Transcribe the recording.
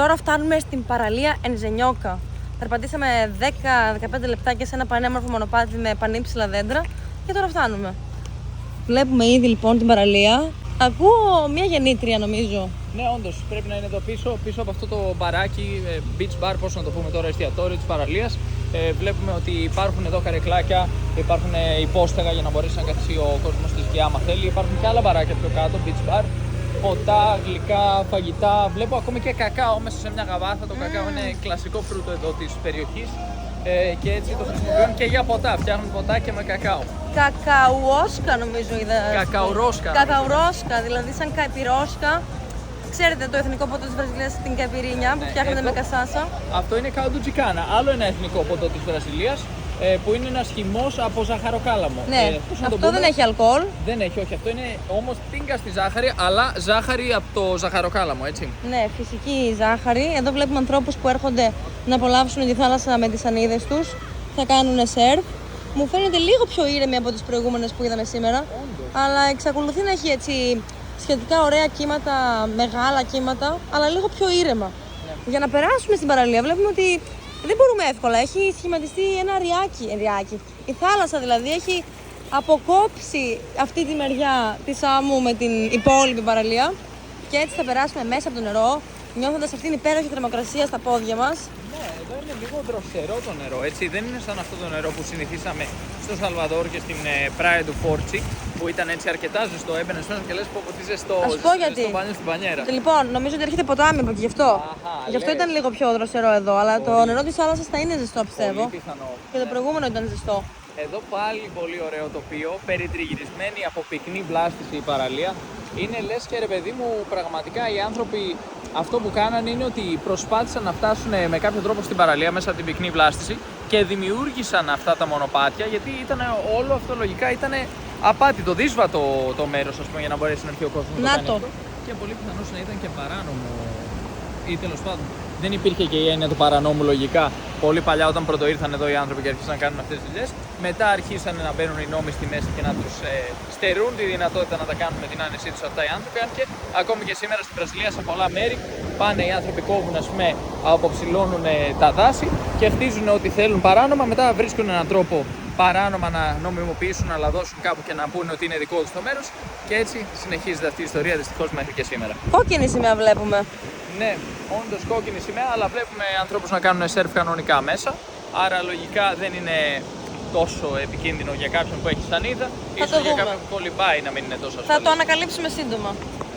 Τώρα φτάνουμε στην παραλία Ενζενιόκα. Περπατήσαμε 10-15 λεπτάκια σε ένα πανέμορφο μονοπάτι με πανύψηλα δέντρα και τώρα φτάνουμε. Βλέπουμε ήδη λοιπόν την παραλία. Ακούω μια γεννήτρια νομίζω. Ναι, όντως πρέπει να είναι εδώ πίσω από αυτό το μπαράκι, beach bar, πώς να το πούμε τώρα, εστιατόριο της παραλίας. Βλέπουμε ότι υπάρχουν εδώ καρεκλάκια, υπάρχουν υπόστεγα για να μπορέσει να καθίσει ο κόσμος στη σκιά άμα θέλει. Υπάρχουν και άλλα μπαράκια πιο κάτω, beach bar. Ποτά, γλυκά, φαγητά. Βλέπω ακόμη και κακάο μέσα σε μια γαβάθα. Το κακάο είναι κλασικό φρούτο εδώ της περιοχής και έτσι το χρησιμοποιούν και για ποτά. Φτιάχνουν ποτάκια με κακάο. Κακαουόσκα νομίζω είδα. Κακαουρόσκα. Κακαουρόσκα, δηλαδή σαν καϊπυρόσκα. Ξέρετε το εθνικό ποτό της Βραζιλίας, την καϊπυρίνια που φτιάχνεται με κασάσα. Αυτό είναι καουντουτζικάνα, άλλο ένα εθνικό ποτό της Βραζιλίας. Που είναι ένας χυμός από ζαχαροκάλαμο. Ναι, αυτό δεν έχει αλκοόλ. Δεν έχει, όχι. Αυτό είναι όμως τίνκα στη ζάχαρη, αλλά ζάχαρη από το ζαχαροκάλαμο, έτσι. Ναι, φυσική ζάχαρη. Εδώ βλέπουμε ανθρώπους που έρχονται να απολαύσουν τη θάλασσα με τις σανίδες τους. Θα κάνουν σερφ. Μου φαίνεται λίγο πιο ήρεμη από τις προηγούμενες που είδαμε σήμερα. Όντως. Αλλά εξακολουθεί να έχει έτσι σχετικά ωραία κύματα, μεγάλα κύματα, αλλά λίγο πιο ήρεμα. Ναι. Για να περάσουμε στην παραλία βλέπουμε ότι δεν μπορούμε εύκολα. Έχει σχηματιστεί ένα ριάκι. Η θάλασσα δηλαδή έχει αποκόψει αυτή τη μεριά της άμμου με την υπόλοιπη παραλία. Και έτσι θα περάσουμε μέσα από το νερό, νιώθοντας αυτήν την υπέροχη θερμοκρασία στα πόδια μας. Ναι, εδώ είναι λίγο δροσερό το νερό, έτσι. Δεν είναι σαν αυτό το νερό που συνηθίσαμε στο Σαλβαδόρ και στην Praia του Φόρτσι, που ήταν έτσι αρκετά ζεστό. Έμπαινες μέσα και λες πω τι ζεστό. Ας σου πω γιατί. Στο μπάνιο στην πανιέρα. Λοιπόν, νομίζω ότι έρχεται ποτάμι από εκεί γι' αυτό. Αχα, Γι' αυτό λες. ήταν λίγο πιο δροσερό εδώ, αλλά το νερό της θάλασσας θα είναι ζεστό πιστεύω. Πολύ πιθανό. Και το προηγούμενο ήταν ζεστό. Εδώ πάλι πολύ ωραίο τοπίο, περιτριγυρισμένη από πυκνή βλάστηση η παραλία. Είναι λες και ρε παιδί μου, πραγματικά οι άνθρωποι αυτό που κάνανε είναι ότι προσπάθησαν να φτάσουν με κάποιο τρόπο στην παραλία μέσα από την πυκνή βλάστηση και δημιούργησαν αυτά τα μονοπάτια, γιατί ήταν όλο αυτό λογικά ήταν απάτητο, δύσβατο το μέρος, ας πούμε, για να μπορέσει να έρθει ο κόσμος να το κάνει αυτό. Και πολύ πιθανώς να ήταν και παράνομο, ή τέλος πάντων δεν υπήρχε και η έννοια του παρανόμου λογικά πολύ παλιά όταν πρώτο ήρθαν εδώ οι άνθρωποι και άρχισαν να κάνουν αυτές τις δουλειές. Μετά αρχίσαν να μπαίνουν οι νόμοι στη μέση και να τους στερούν τη δυνατότητα να τα κάνουν με την άνεσή τους αυτά οι άνθρωποι. Αν και ακόμη και σήμερα στην Βραζιλία σε πολλά μέρη πάνε οι άνθρωποι, κόβουν, ας πούμε, αποψηλώνουν τα δάση και χτίζουν ό,τι θέλουν παράνομα. Μετά βρίσκουν έναν τρόπο παράνομα να νομιμοποιήσουν, να λαδώσουν κάπου και να πούνε ότι είναι δικό τους το μέρος. Και έτσι συνεχίζεται αυτή η ιστορία δυστυχώς μέχρι και σήμερα. Κόκκινη σημαία βλέπουμε. Ναι, όντως κόκκινη σημαία, αλλά βλέπουμε ανθρώπους να κάνουν σερφ κανονικά μέσα. Άρα λογικά δεν είναι τόσο επικίνδυνο για κάποιον που έχει σανίδα. Ίσως για κάποιον που κολυμπάει να μην είναι τόσο ασφαλής. Θα το ανακαλύψουμε σύντομα.